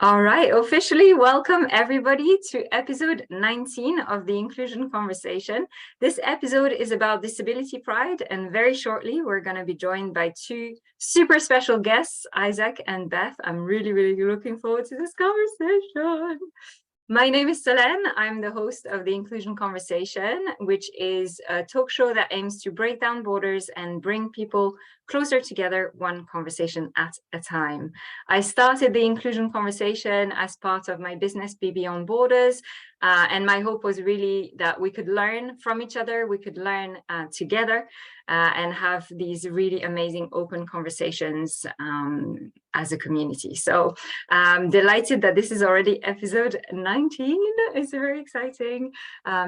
All right, officially welcome everybody to episode 19 of the Inclusion Conversation. This episode is about disability pride, and very shortly we're going to be joined by two super special guests, Isaac and Beth. I'm really looking forward to this conversation. My name is Selene. I'm the host of the Inclusion Conversation, which is a talk show that aims to break down borders and bring people closer together, one conversation at a time. I started the Inclusion Conversation as part of my business, Be Beyond Borders, and my hope was really that we could learn from each other, we could learn together, and have these really amazing open conversations as a community. So I'm delighted that this is already episode 19. It's very exciting.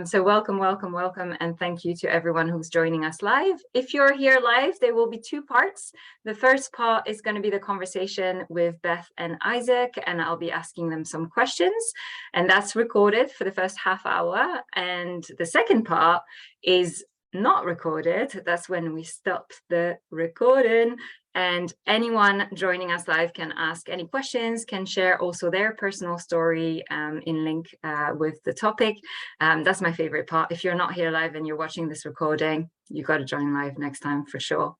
So welcome, and thank you to everyone who's joining us live. If you're here live, there will be two parts. The first part is going to be the conversation with Beth and Isaac, and I'll be asking them some questions, and that's recorded for the first half hour. And the second part is not recorded. That's when we stop the recording, and anyone joining us live can ask any questions, can share also their personal story in link with the topic. That's my favorite part. If you're not here live and you're watching this recording, you got to join live next time for sure.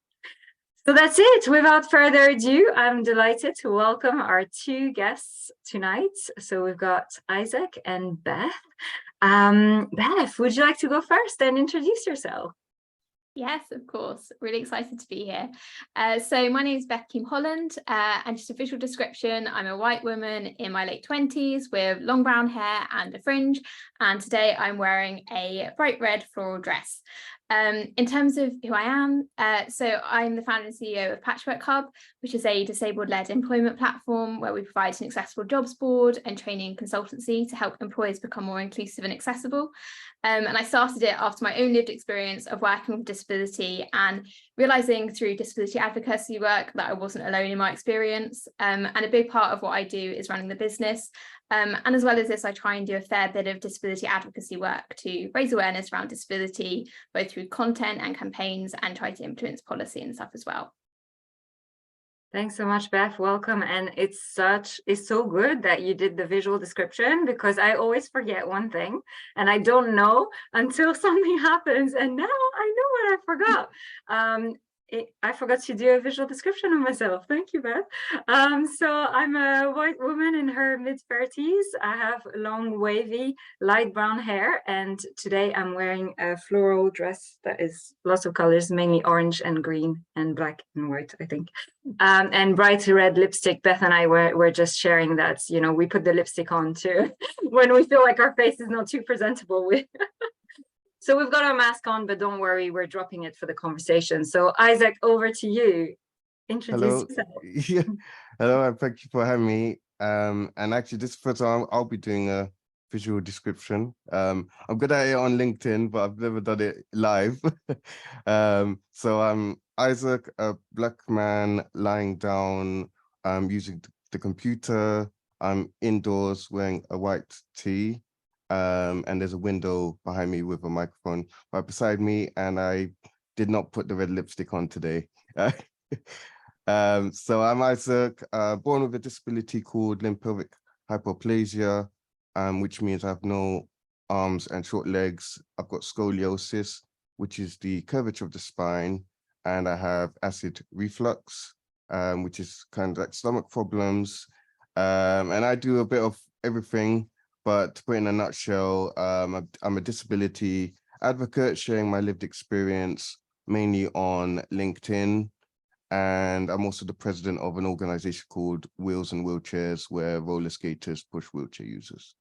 So that's it. Without further ado, I'm delighted to welcome our two guests tonight. So we've got Isaac and Beth. Beth, would you like to go first and introduce yourself? Yes, of course. Really excited to be here. So my name is Beth Kume-Holland, and just a visual description, I'm a white woman in my late 20s with long brown hair and a fringe, and today I'm wearing a bright red floral dress. In terms of who I am, so I'm the founder and CEO of Patchwork Hub, which is a disabled-led employment platform where we provide an accessible jobs board and training consultancy to help employers become more inclusive and accessible. And I started it after my own lived experience of working with disability and realising through disability advocacy work that I wasn't alone in my experience. And a big part of what I do is running the business. And as well as this, I try and do a fair bit of disability advocacy work to raise awareness around disability, both through content and campaigns, and try to influence policy and stuff as well. Thanks so much, Beth. Welcome. And it's so good that you did the visual description, because I always forget one thing and I don't know until something happens. And now I know what I forgot. I forgot to do a visual description of myself. Thank you, Beth. So I'm a white woman in her mid-30s. I have long, wavy, light brown hair, and today I'm wearing a floral dress that is lots of colors, mainly orange and green and black and white, I think. And bright red lipstick. Beth and I were just sharing that, you know, we put the lipstick on too when we feel like our face is not too presentable with. So we've got our mask on, but don't worry, we're dropping it for the conversation. So Isaac, over to you. Introduce yourself. Yeah. Hello, and thank you for having me. And actually, this first time I'll be doing a visual description. I'm good at it on LinkedIn, but I've never done it live. So I'm Isaac, a black man lying down, using the computer. I'm indoors wearing a white tee. And there's a window behind me with a microphone right beside me, and I did not put the red lipstick on today. So I'm Isaac, born with a disability called limp pelvic hypoplasia, which means I have no arms and short legs. I've got scoliosis, which is the curvature of the spine, and I have acid reflux, which is kind of like stomach problems. And I do a bit of everything. But to put it in a nutshell, I'm a disability advocate sharing my lived experience mainly on LinkedIn. And I'm also the president of an organization called Wheels and Wheelchairs, where roller skaters push wheelchair users.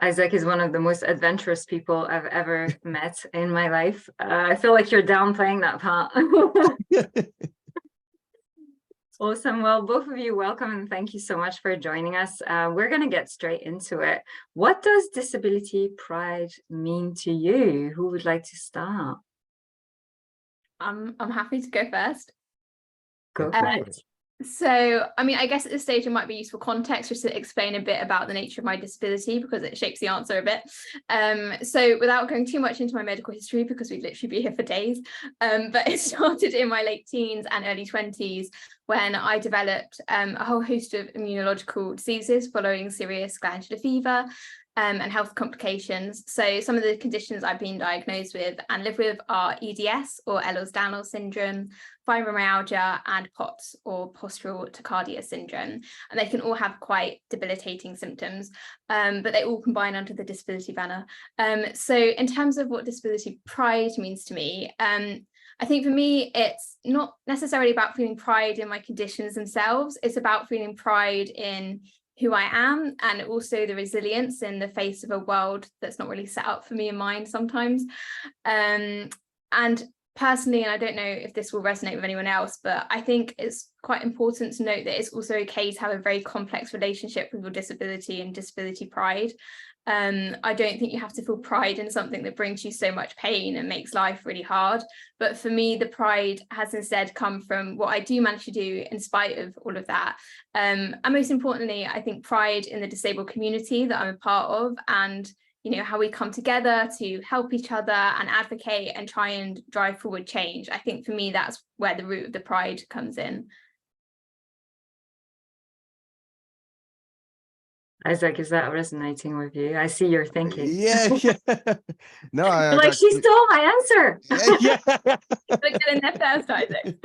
Isaac is one of the most adventurous people I've ever met in my life. I feel like you're downplaying that part. Awesome. Well, both of you, welcome, and thank you so much for joining us. We're going to get straight into it. What does disability pride mean to you? Who would like to start? I'm happy to go first. Go for it. So, I mean, I guess at this stage it might be useful context just to explain a bit about the nature of my disability because it shapes the answer a bit. So without going too much into my medical history, because we'd literally be here for days, but it started in my late teens and early 20s when I developed a whole host of immunological diseases following serious glandular fever and health complications. So some of the conditions I've been diagnosed with and live with are EDS or Ehlers-Danlos syndrome, fibromyalgia, and POTS or postural tachycardia syndrome. And they can all have quite debilitating symptoms, but they all combine under the disability banner. So in terms of what disability pride means to me, I think for me, it's not necessarily about feeling pride in my conditions themselves. It's about feeling pride in who I am, and also the resilience in the face of a world that's not really set up for me in mind sometimes. And personally, and I don't know if this will resonate with anyone else, but I think it's quite important to note that it's also okay to have a very complex relationship with your disability and disability pride. I don't think you have to feel pride in something that brings you so much pain and makes life really hard. But for me, the pride has instead come from what I do manage to do in spite of all of that. And most importantly, I think pride in the disabled community that I'm a part of, and how we come together to help each other and advocate and try and drive forward change. I think for me, that's where the root of the pride comes in. Isaac, is that resonating with you? I see you're thinking. Yeah. No, like she stole my answer. Yeah. Looked in there first, Isaac.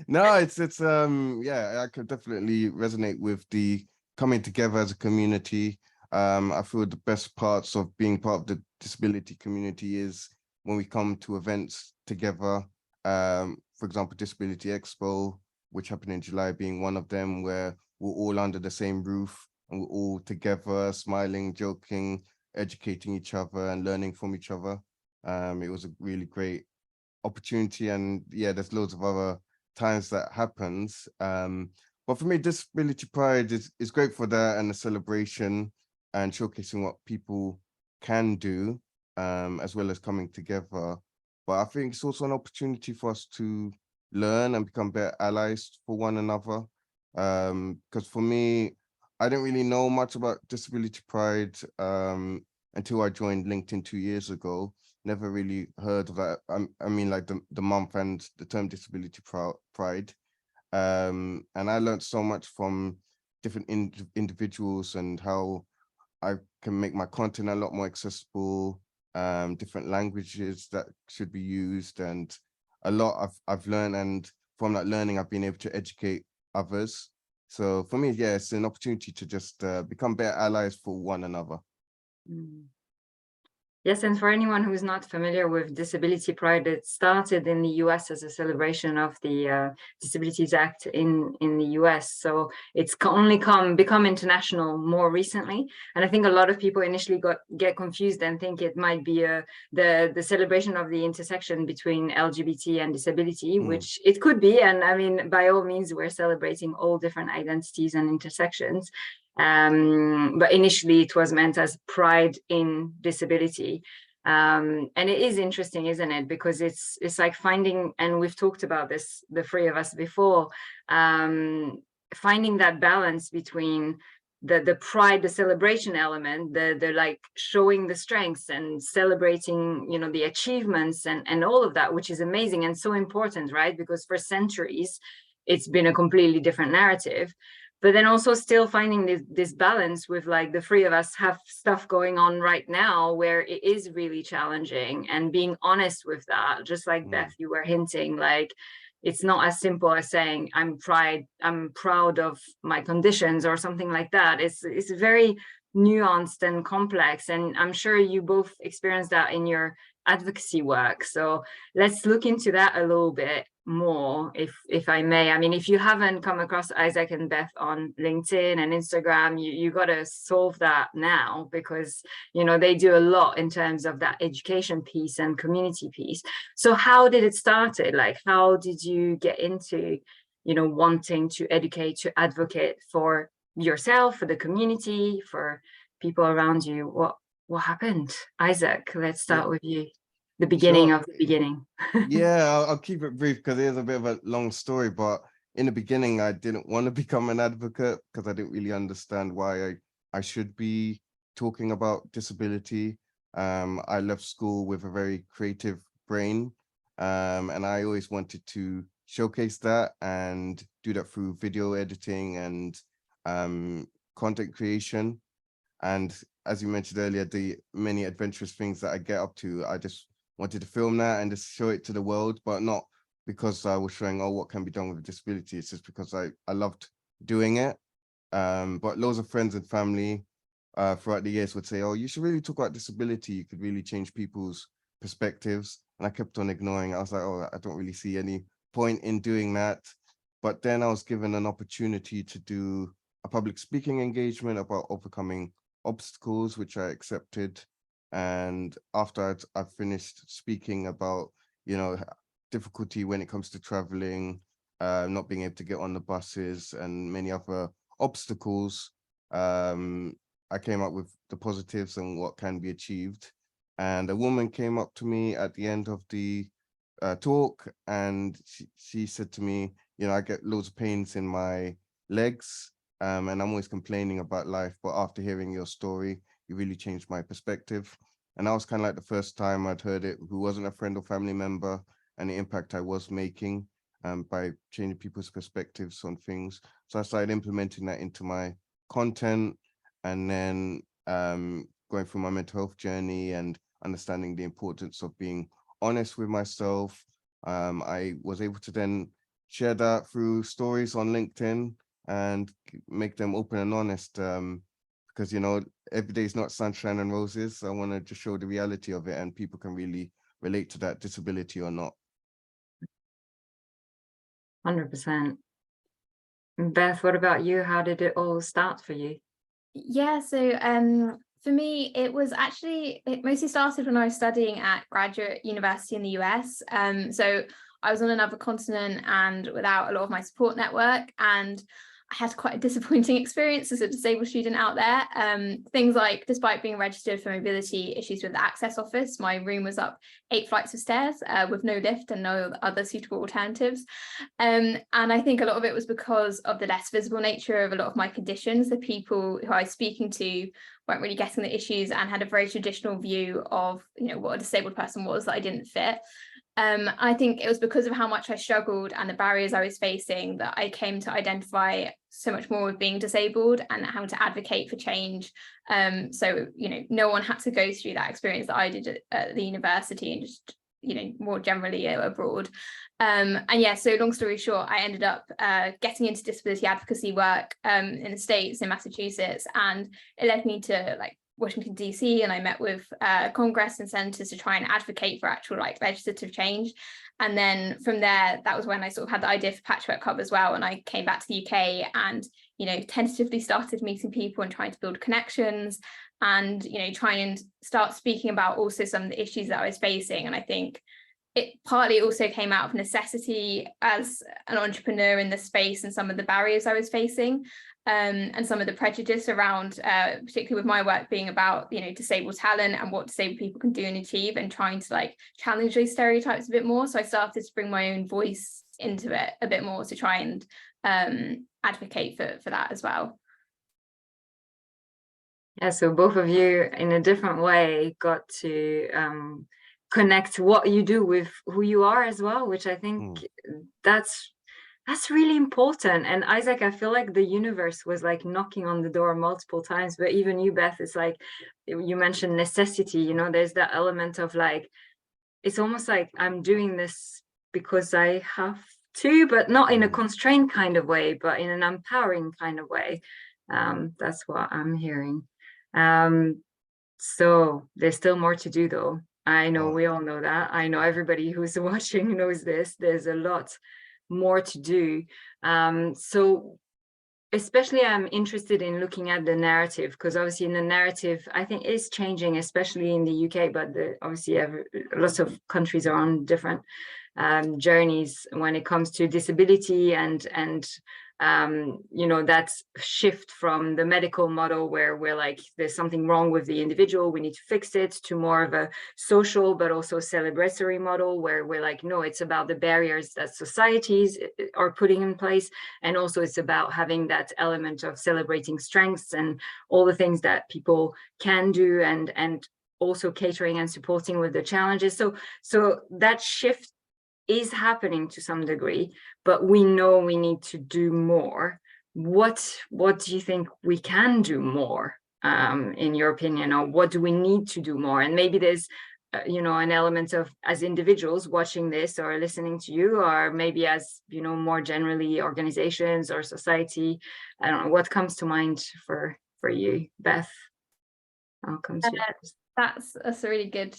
No, it's yeah, I could definitely resonate with the coming together as a community. I feel the best parts of being part of the disability community is when we come to events together. For example, Disability Expo, which happened in July, being one of them, where we're all under the same roof and we're all together, smiling, joking, educating each other and learning from each other. It was a really great opportunity, and yeah, there's loads of other times that happens. But for me, disability pride is great for that, and the celebration and showcasing what people can do, as well as coming together. But I think it's also an opportunity for us to learn and become better allies for one another. Because for me, I didn't really know much about disability pride until I joined LinkedIn 2 years ago. Never really heard of that. I mean, like the month and the term disability pride. And I learned so much from different individuals and how I can make my content a lot more accessible, different languages that should be used, and a lot I've learned, and from that learning, I've been able to educate others. So for me, yeah, it's an opportunity to just become better allies for one another. Mm. Yes, and for anyone who's not familiar with Disability Pride, it started in the US as a celebration of the Disabilities Act in the US. So it's only become international more recently. And I think a lot of people initially get confused and think it might be the celebration of the intersection between LGBT and disability, which it could be. And I mean, by all means, we're celebrating all different identities and intersections. But initially it was meant as pride in disability. And it is interesting, isn't it? Because it's like finding, and we've talked about this, the three of us before, finding that balance between the pride, the celebration element, the like showing the strengths and celebrating, the achievements and all of that, which is amazing and so important, right? Because for centuries, it's been a completely different narrative. But then also still finding this balance with like the three of us have stuff going on right now where it is really challenging, and being honest with that, just like Beth, you were hinting, like it's not as simple as saying I'm proud of my conditions or something like that. It's very nuanced and complex, and I'm sure you both experienced that in your advocacy work. So let's look into that a little bit more, if I may. I mean, if you haven't come across Isaac and Beth on LinkedIn and Instagram, you got to solve that now, because they do a lot in terms of that education piece and community piece. So how did it started? Like, how did you get into wanting to educate, to advocate for yourself, for the community, for people around you? What happened? Isaac, let's start with you. The beginning of the beginning. Yeah, I'll keep it brief because it is a bit of a long story, but in the beginning, I didn't want to become an advocate because I didn't really understand why I should be talking about disability. I left school with a very creative brain, and I always wanted to showcase that and do that through video editing and content creation. And as you mentioned earlier, the many adventurous things that I get up to, I just wanted to film that and just show it to the world, but not because I was showing, oh, what can be done with a disability. It's just because I loved doing it. But loads of friends and family throughout the years would say, oh, you should really talk about disability. You could really change people's perspectives. And I kept on ignoring. I was like, oh, I don't really see any point in doing that. But then I was given an opportunity to do a public speaking engagement about overcoming obstacles, which I accepted. And after I finished speaking about, you know, difficulty when it comes to traveling, not being able to get on the buses and many other obstacles, I came up with the positives and what can be achieved. And a woman came up to me at the end of the talk, and she said to me, you know, I get loads of pains in my legs, and I'm always complaining about life, but after hearing your story, you really changed my perspective. And that was kind of like the first time I'd heard it, who wasn't a friend or family member, and the impact I was making by changing people's perspectives on things. So I started implementing that into my content, and then going through my mental health journey and understanding the importance of being honest with myself. I was able to then share that through stories on LinkedIn and make them open and honest, because, you know, every day is not sunshine and roses. I want to just show the reality of it, and people can really relate to that, disability or not. 100%. Beth, what about you? How did it all start for you? Yeah, so for me, it mostly started when I was studying at graduate university in the US. So I was on another continent and without a lot of my support network, and I had quite a disappointing experience as a disabled student out there. Things like, despite being registered for mobility issues with the Access Office, my room was up 8 flights of stairs with no lift and no other suitable alternatives. And I think a lot of it was because of the less visible nature of a lot of my conditions. The people who I was speaking to weren't really getting the issues and had a very traditional view of, you know, what a disabled person was that I didn't fit. I think it was because of how much I struggled and the barriers I was facing that I came to identify so much more with being disabled and having to advocate for change. So, you know, no one had to go through that experience that I did at the university and just, you know, more generally abroad. And yeah, so long story short, I ended up getting into disability advocacy work in the States, in Massachusetts, and it led me to like Washington, DC, and I met with Congress and senators to try and advocate for actual like legislative change. And then from there, that was when I sort of had the idea for Patchwork Hub as well. And I came back to the UK and, you know, tentatively started meeting people and trying to build connections and, you know, try and start speaking about also some of the issues that I was facing. And I think it partly also came out of necessity as an entrepreneur in the space and some of the barriers I was facing. And some of the prejudice around, particularly with my work being about, you know, disabled talent and what disabled people can do and achieve, and trying to like challenge those stereotypes a bit more. So I started to bring my own voice into it a bit more to try and advocate for that as well. Yeah, so both of you in a different way got to connect what you do with who you are as well, which I think that's really important. And Isaac, I feel like the universe was like knocking on the door multiple times, but even you, Beth, it's like you mentioned necessity, you know, there's that element of like, it's almost like I'm doing this because I have to, but not in a constrained kind of way, but in an empowering kind of way. That's what I'm hearing. So there's still more to do though. I know we all know that. I know everybody who's watching knows this. There's a lot more to do. So especially I'm interested in looking at the narrative, because obviously in the narrative, I think is changing, especially in the UK, but obviously lots of countries are on different journeys when it comes to disability and that shift from the medical model where we're like, there's something wrong with the individual, we need to fix it, to more of a social but also celebratory model where we're like, no, it's about the barriers that societies are putting in place, and also it's about having that element of celebrating strengths and all the things that people can do, and also catering and supporting with the challenges. So that shift is happening to some degree, but we know we need to do more. What do you think we can do more, in your opinion, or what do we need to do more? And maybe there's an element of, as individuals watching this or listening to you, or maybe as more generally organizations or society. I don't know, what comes to mind for you, Beth? I'll come to you. That's a really good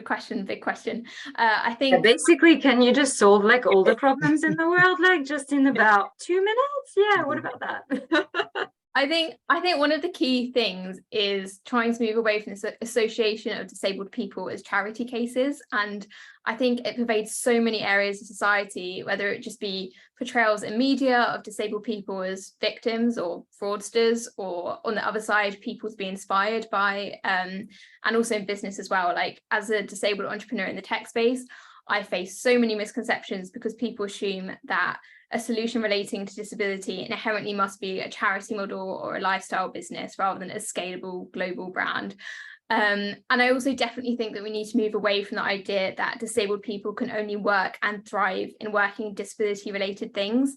question, big question. I think basically, can you just solve like all the problems in the world, like just in about 2 minutes? Yeah, what about that? I think one of the key things is trying to move away from this association of disabled people as charity cases. And I think it pervades so many areas of society, whether it just be portrayals in media of disabled people as victims or fraudsters, or on the other side, people to be inspired by, and also in business as well. Like, as a disabled entrepreneur in the tech space, I face so many misconceptions because people assume that a solution relating to disability inherently must be a charity model or a lifestyle business rather than a scalable global brand. And I also definitely think that we need to move away from the idea that disabled people can only work and thrive in working disability related things.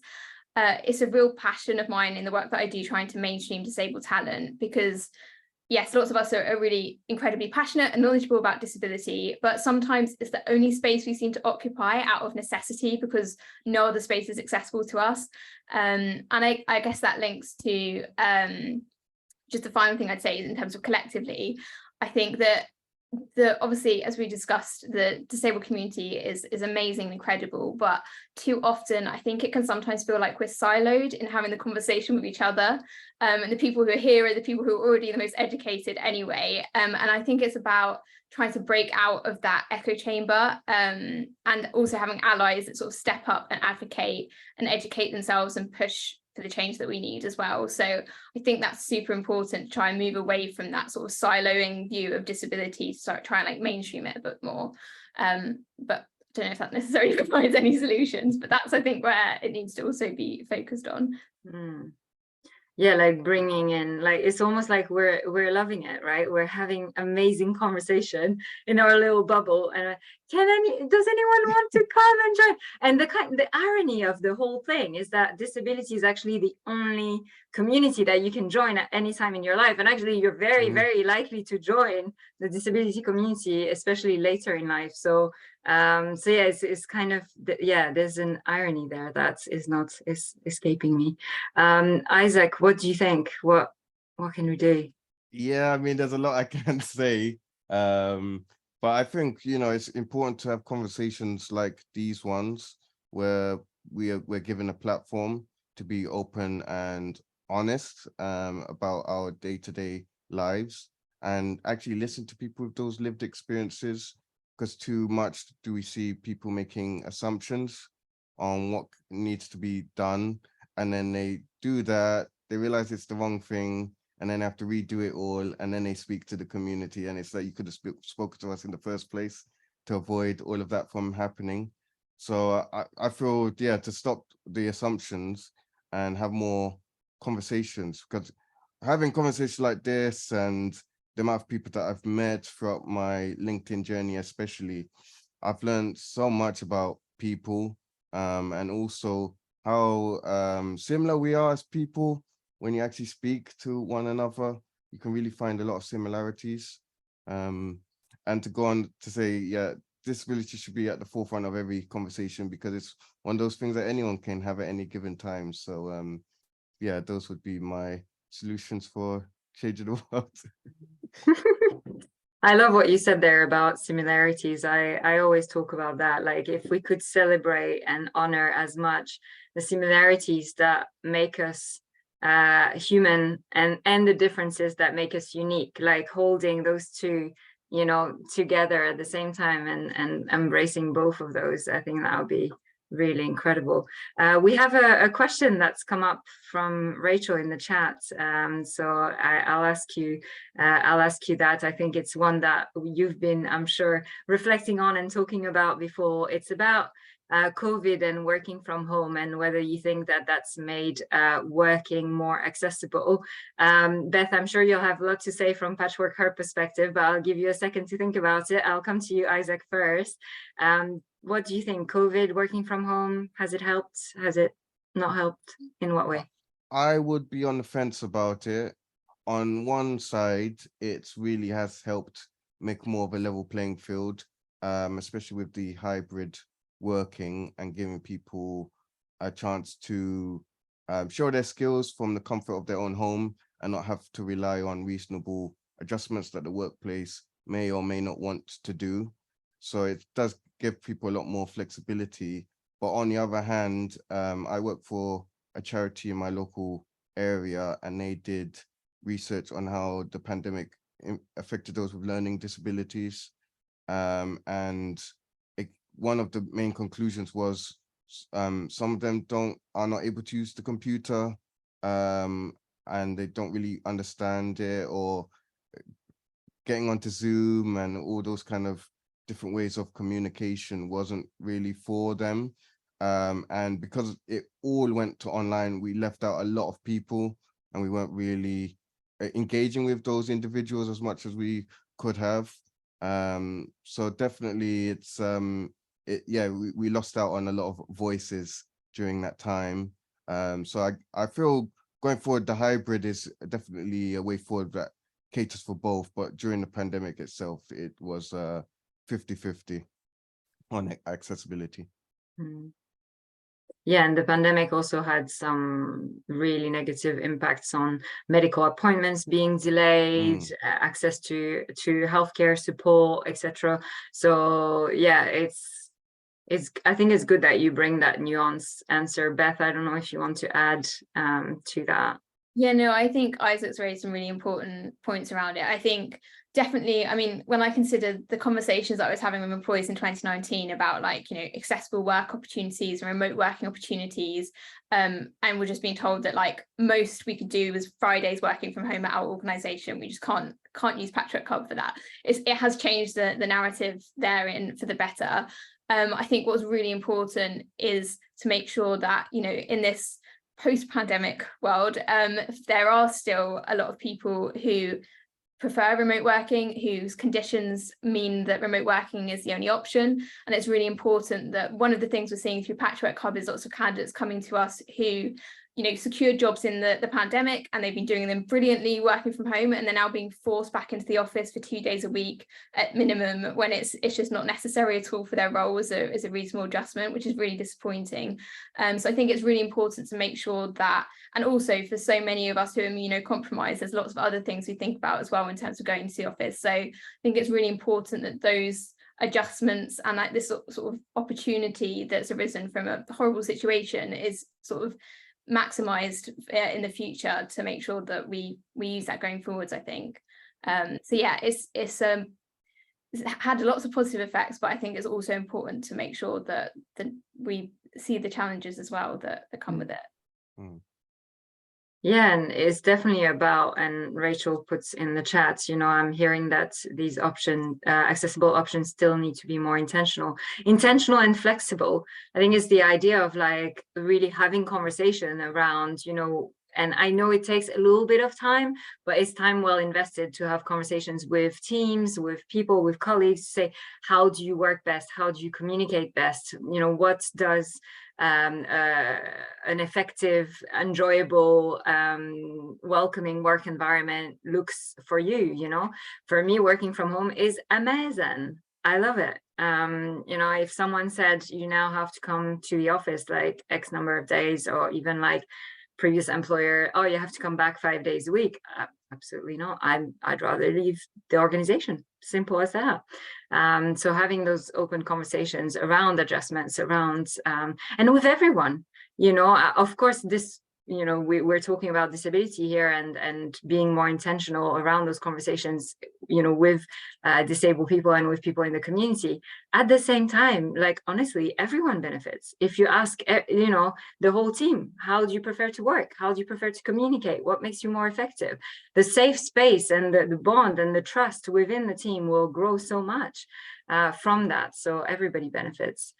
It's a real passion of mine in the work that I do, trying to mainstream disabled talent, because yes, lots of us are really incredibly passionate and knowledgeable about disability, but sometimes it's the only space we seem to occupy out of necessity because no other space is accessible to us. And I guess that links to just the final thing I'd say is, in terms of collectively, I think that obviously, as we discussed, the disabled community is amazing and incredible, but too often I think it can sometimes feel like we're siloed in having the conversation with each other, and the people who are here are the people who are already the most educated anyway, and I think it's about trying to break out of that echo chamber, and also having allies that sort of step up and advocate and educate themselves and push for the change that we need as well. So I think that's super important to try and move away from that sort of siloing view of disability, to try and like mainstream it a bit more. But I don't know if that necessarily provides any solutions, but that's, I think, where it needs to also be focused on. Yeah, like bringing in, like, it's almost like we're loving it, right? We're having amazing conversation in our little bubble, and does anyone want to come and join? And the irony of the whole thing is that disability is actually the only community that you can join at any time in your life, and actually you're very very likely to join the disability community, especially later in life. So yeah, it's kind of there's an irony there that is not escaping me. Isaac, what do you think? What can we do? Yeah, I mean, there's a lot I can say, but I think it's important to have conversations like these ones where we're given a platform to be open and honest about our day-to-day lives, and actually listen to people with those lived experiences, because too much do we see people making assumptions on what needs to be done, and then they do that, they realize it's the wrong thing, and then have to redo it all, and then they speak to the community, and it's like, you could have spoken to us in the first place to avoid all of that from happening. So I feel, to stop the assumptions and have more conversations, because having conversations like this and the amount of people that I've met throughout my LinkedIn journey, especially, I've learned so much about people, and also how similar we are as people. When you actually speak to one another, you can really find a lot of similarities. And to go on to say, disability should be at the forefront of every conversation, because it's one of those things that anyone can have at any given time. So those would be my solutions for changing the world. I love what you said there about similarities. I always talk about that. Like, if we could celebrate and honor as much the similarities that make us human, and the differences that make us unique, like holding those two, together at the same time, and embracing both of those, I think that would be Really incredible. We have a question that's come up from Rachel in the chat. So I'll ask you that. I think it's one that you've been, I'm sure, reflecting on and talking about before. It's about COVID and working from home, and whether you think that that's made working more accessible. Beth, I'm sure you'll have a lot to say from Patchwork Her perspective, but I'll give you a second to think about it. I'll come to you, Isaac, first. What do you think? COVID, working from home, has it helped? Has it not helped? In what way? I would be on the fence about it. On one side, it really has helped make more of a level playing field, especially with the hybrid working and giving people a chance to show their skills from the comfort of their own home and not have to rely on reasonable adjustments that the workplace may or may not want to do. So it does give people a lot more flexibility. But on the other hand, I work for a charity in my local area, and they did research on how the pandemic affected those with learning disabilities. And one of the main conclusions was some of them are not able to use the computer, and they don't really understand it, or getting onto Zoom and all those kind of different ways of communication wasn't really for them. And because it all went to online, we left out a lot of people, and we weren't really engaging with those individuals as much as we could have. So definitely it's we lost out on a lot of voices during that time. So I feel going forward, the hybrid is definitely a way forward that caters for both, but during the pandemic itself, it was 50-50 on accessibility. Yeah, and the pandemic also had some really negative impacts on medical appointments being delayed, access to healthcare support, etc. So yeah, I think it's good that you bring that nuanced answer. Beth, I don't know if you want to add to that. Yeah, no, I think Isaac's raised some really important points around it. I think definitely, I mean, when I consider the conversations that I was having with employees in 2019 about, like, you know, accessible work opportunities and remote working opportunities, and we're just being told that, like, most we could do was Fridays working from home at our organisation. We just can't use Patchwork Hub for that. It has changed the narrative therein for the better. I think what's really important is to make sure that, you know, in this post-pandemic world, there are still a lot of people who prefer remote working, whose conditions mean that remote working is the only option. And it's really important that one of the things we're seeing through Patchwork Hub is lots of candidates coming to us who, you know, secured jobs in the pandemic, and they've been doing them brilliantly working from home, and they're now being forced back into the office for 2 days a week at minimum, when it's just not necessary at all for their role as a reasonable adjustment, which is really disappointing. So I think it's really important to make sure that, and also for so many of us who are immunocompromised, there's lots of other things we think about as well in terms of going to the office. So I think it's really important that those adjustments and like this sort of opportunity that's arisen from a horrible situation is sort of maximized in the future, to make sure that we use that going forwards, I think. So yeah, it's had lots of positive effects, but I think it's also important to make sure that we see the challenges as well that come with it. Yeah, and it's definitely about, and Rachel puts in the chat, you know, I'm hearing that these accessible options still need to be more intentional and flexible. I think it's the idea of, like, really having conversation around, you know, and I know it takes a little bit of time, but it's time well invested to have conversations with teams, with people, with colleagues, to say, how do you work best? How do you communicate best? You know, what does an effective, enjoyable, welcoming work environment looks for you? You know, for me, working from home is amazing. I love it. You know, if someone said you now have to come to the office like X number of days, or even like previous employer, oh, you have to come back 5 days a week, absolutely not. I'd rather leave the organization. Simple as that. So having those open conversations around adjustments, around and with everyone, you know, of course, this you know, we're talking about disability here, and being more intentional around those conversations, you know, with disabled people and with people in the community. At the same time, like, honestly, everyone benefits. If you ask, you know, the whole team, how do you prefer to work? How do you prefer to communicate? What makes you more effective? The safe space and the bond and the trust within the team will grow so much from that. So everybody benefits.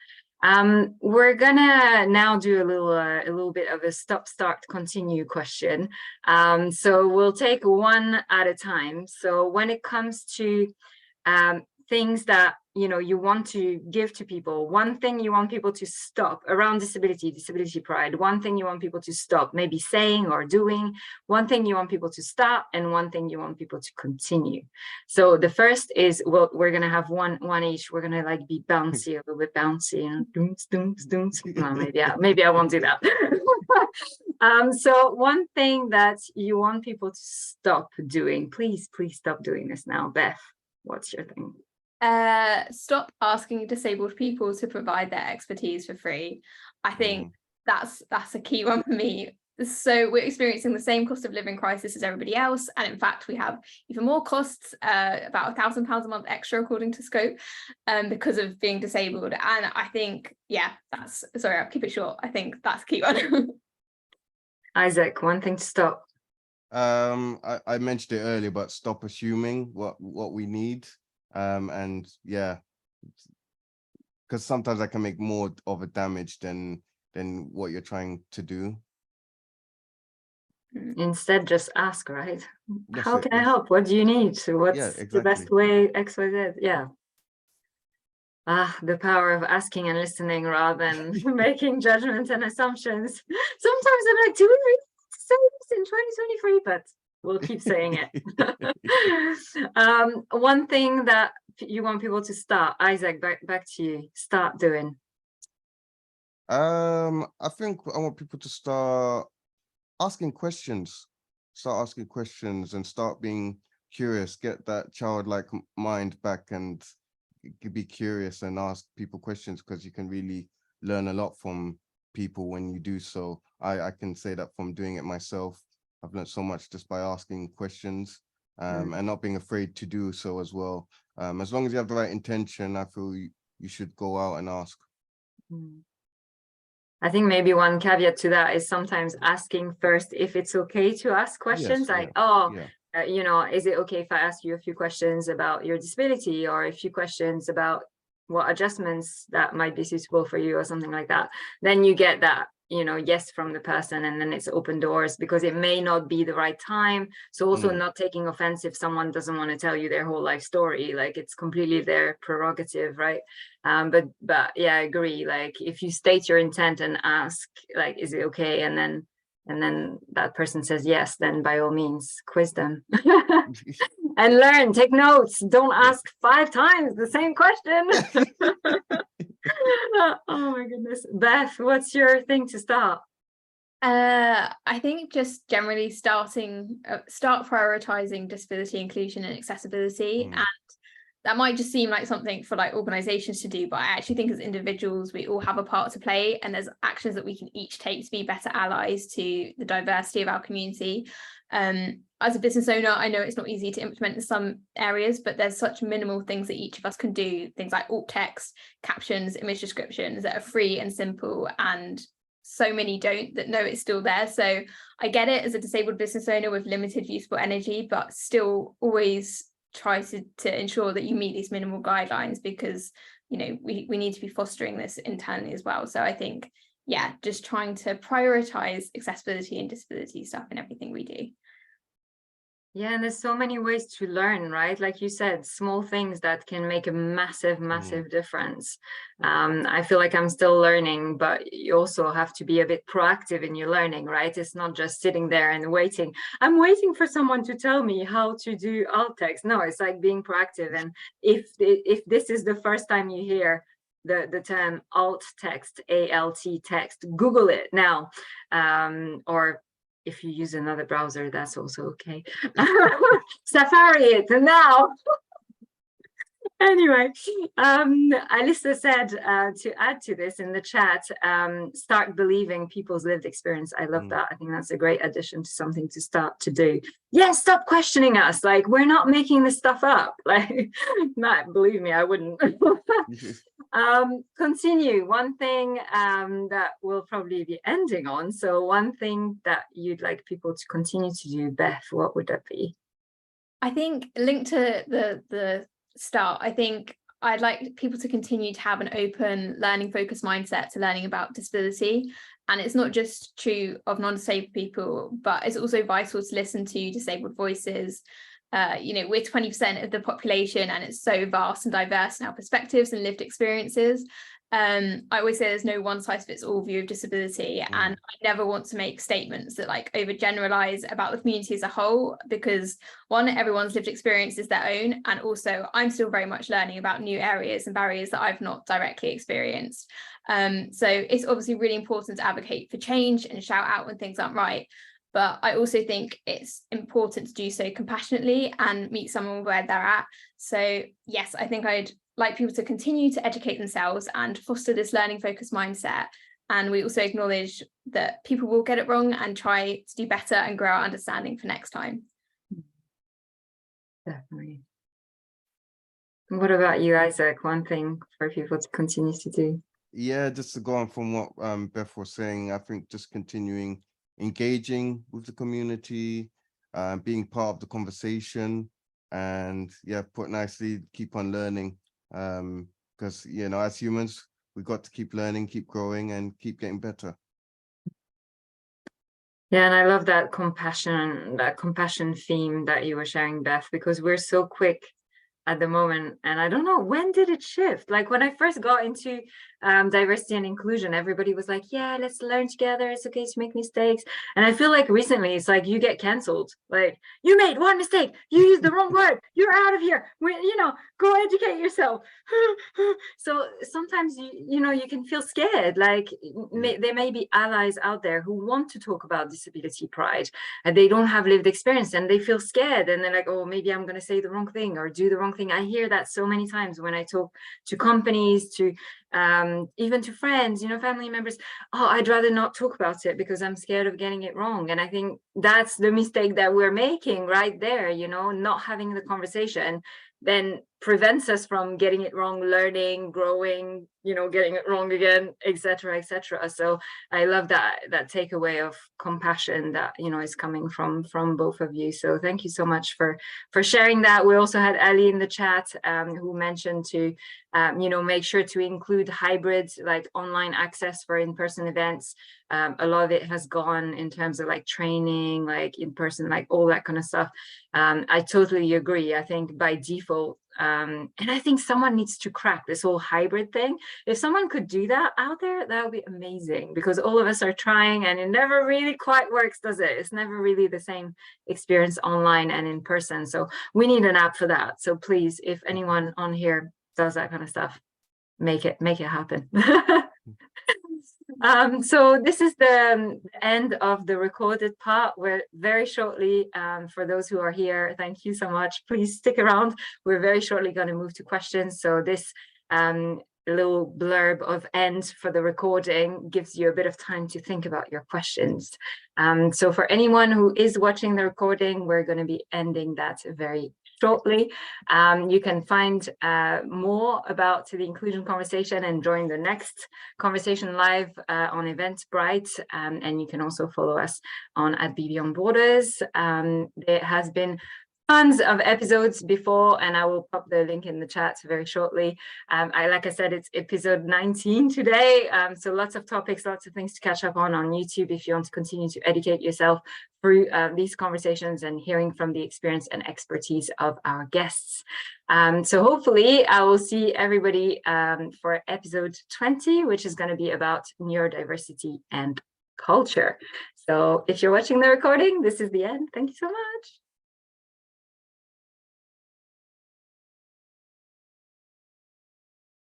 We're gonna now do a little bit of a stop, start, continue question. So we'll take one at a time. So when it comes to things that, you know, you want to give to people, one thing you want people to stop around disability pride, one thing you want people to stop maybe saying or doing, one thing you want people to start, and one thing you want people to continue. So the first is, well, we're gonna have one each. We're gonna like be bouncy, a little bit bouncy, and dooms, dooms, dooms. Well, maybe I won't do that. So one thing that you want people to stop doing, please stop doing this now. Beth, what's your thing? Stop asking disabled people to provide their expertise for free. I think that's a key one for me. So we're experiencing the same cost of living crisis as everybody else, and in fact we have even more costs, about £1,000 a month extra according to Scope, because of being disabled. And I think, yeah, sorry, I'll keep it short. I think that's a key one. Isaac, one thing to stop. I mentioned it earlier, but stop assuming what we need. And yeah, because sometimes I can make more of a damage than what you're trying to do. Instead, just ask, right? That's How it, can I yes. help? What do you need? So what's exactly. the best way, X, Y, Z? Yeah. The power of asking and listening rather than making judgments and assumptions. Sometimes I'm like, do we really need to say this in 2023? But we'll keep saying it. One thing that you want people to start, Isaac, back to you, start doing. I think I want people to start asking questions, and start being curious, get that childlike mind back, and be curious and ask people questions, because you can really learn a lot from people when you do so. I can say that from doing it myself. I've learned so much just by asking questions, and not being afraid to do so as well. As long as you have the right intention, I feel you should go out and ask. I think maybe one caveat to that is sometimes asking first if it's okay to ask questions, Yes, like, yeah. you know, is it okay if I ask you a few questions about your disability, or a few questions about what adjustments that might be suitable for you, or something like that? Then you get that, you know, yes from the person, and then it's open doors, because it may not be the right time. So also not taking offense if someone doesn't want to tell you their whole life story, like it's completely their prerogative, right? But yeah, I agree. Like if you state your intent and ask, like, is it okay? And then that person says yes, then by all means quiz them. And learn, take notes. Don't ask 5 times the same question. Oh my goodness. Beth, what's your thing to start? I think just generally start prioritizing disability inclusion and accessibility. And that might just seem like something for like organizations to do, but I actually think as individuals we all have a part to play, and there's actions that we can each take to be better allies to the diversity of our community. As a business owner, I know it's not easy to implement in some areas, but there's such minimal things that each of us can do, things like alt text, captions, image descriptions that are free and simple, and so many don't that know it's still there. So I get it as a disabled business owner with limited usable energy, but still always try to ensure that you meet these minimal guidelines, because, you know, we need to be fostering this internally as well. So I think, yeah, just trying to prioritize accessibility and disability stuff in everything we do. Yeah, and there's so many ways to learn, right? Like you said, small things that can make a massive difference. I feel like I'm still learning, but you also have to be a bit proactive in your learning, right? It's not just sitting there and waiting. I'm waiting for someone to tell me how to do alt text. No, it's like being proactive. And if this is the first time you hear the term alt text, ALT text, Google it now, or if you use another browser, that's also okay. Safari it now. Anyway, Alyssa said to add to this in the chat, start believing people's lived experience. I love that. I think that's a great addition to something to start to do. Yeah, stop questioning us. Like, we're not making this stuff up. Like, Matt, believe me, I wouldn't. Continue. One thing that we'll probably be ending on. So one thing that you'd like people to continue to do, Beth, what would that be? I think linked to the start, I think I'd like people to continue to have an open, learning focused mindset to learning about disability. And it's not just true of non-disabled people, but it's also vital to listen to disabled voices. You know, we're 20% of the population, and it's so vast and diverse in our perspectives and lived experiences. I always say there's no one size fits all view of disability, and I never want to make statements that like overgeneralize about the community as a whole, because one, everyone's lived experience is their own, and also I'm still very much learning about new areas and barriers that I've not directly experienced. So it's obviously really important to advocate for change and shout out when things aren't right. But I also think it's important to do so compassionately and meet someone where they're at. So yes, I think I'd like people to continue to educate themselves and foster this learning focused mindset. And we also acknowledge that people will get it wrong and try to do better and grow our understanding for next time. Definitely. What about you, Isaac? One thing for people to continue to do? Yeah, just to go on from what Beth was saying, I think just continuing engaging with the community, being part of the conversation, and yeah, put nicely, keep on learning, because you know, as humans, we've got to keep learning, keep growing, and keep getting better. Yeah, and I love that compassion theme that you were sharing, Beth, because we're so quick at the moment, and I don't know, when did it shift? Like when I first got into diversity and inclusion, everybody was like, yeah, let's learn together, it's okay to make mistakes. And I feel like recently it's like you get cancelled, like you made one mistake, you used the wrong word, you're out of here, you know, go educate yourself. So sometimes you know, you can feel scared, like there may be allies out there who want to talk about disability pride and they don't have lived experience and they feel scared, and they're like, oh, maybe I'm going to say the wrong thing or do the wrong thing. I hear that so many times when I talk to companies, to even to friends, you know, family members. Oh, I'd rather not talk about it because I'm scared of getting it wrong. And I think that's the mistake that we're making right there, you know, not having the conversation then prevents us from getting it wrong, learning, growing, you know, getting it wrong again, etc., etc. So I love that takeaway of compassion that, you know, is coming from both of you. So thank you so much for sharing that. We also had Ali in the chat who mentioned to you know, make sure to include hybrids, like online access for in-person events. A lot of it has gone in terms of like training, like in person, like all that kind of stuff. I totally agree. I think by default, and I think someone needs to crack this whole hybrid thing. If someone could do that out there, that would be amazing, because all of us are trying and it never really quite works, does it? It's never really the same experience online and in person. So we need an app for that. So please, if anyone on here does that kind of stuff, make it happen. So this is the end of the recorded part. We're very shortly, for those who are here, thank you so much. Please stick around. We're very shortly going to move to questions. So this little blurb of end for the recording gives you a bit of time to think about your questions. So for anyone who is watching the recording, we're going to be ending that very shortly. You can find more about the inclusion conversation and join the next conversation live on Eventbrite, and you can also follow us on @BBonBorders. There has been tons of episodes before, and I will pop the link in the chat very shortly. Like I said, it's episode 19 today, so lots of topics, lots of things to catch up on YouTube if you want to continue to educate yourself through these conversations and hearing from the experience and expertise of our guests. So hopefully I will see everybody for episode 20, which is going to be about neurodiversity and culture. So if you're watching the recording, this is the end. Thank you so much.